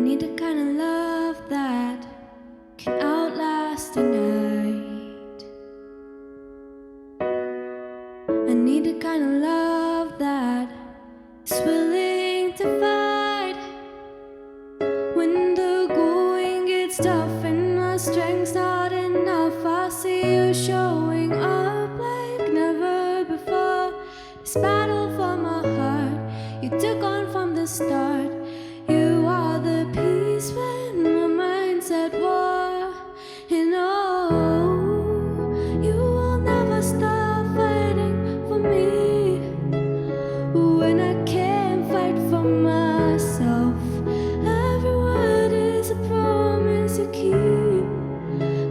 need the kind of love that can outlast the night. I need the kind of love that is willing to fight when the going gets tough and my strength's not enough. I see you showing up like never before. This battle for my heart you took on from the start. You are the peace when my mind's at war. And oh, you will never stop fighting for me when I can't fight for myself. Every word is a promise you keep,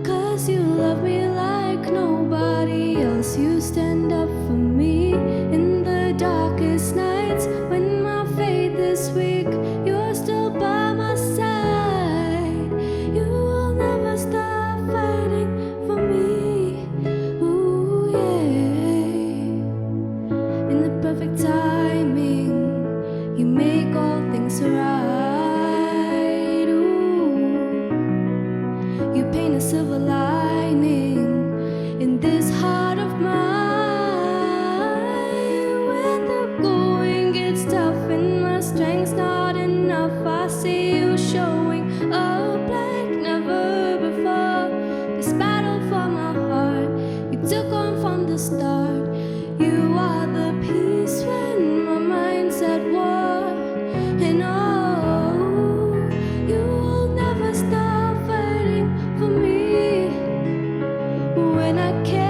'cause you love me like nobody else. You stand up for me in the darkest nights when my faith is weak. You're still by my side. You will never stop fighting for me. Ooh, yeah. In the perfect timing, you make all things right. Ooh, you paint a silver lining in this heart of mine. When the going gets tough and my strength's not enough, I see you showing up like never before. This battle for my heart you took on from the start. You are the peace when my mind's at war. And oh, you will never stop fighting for me when I can't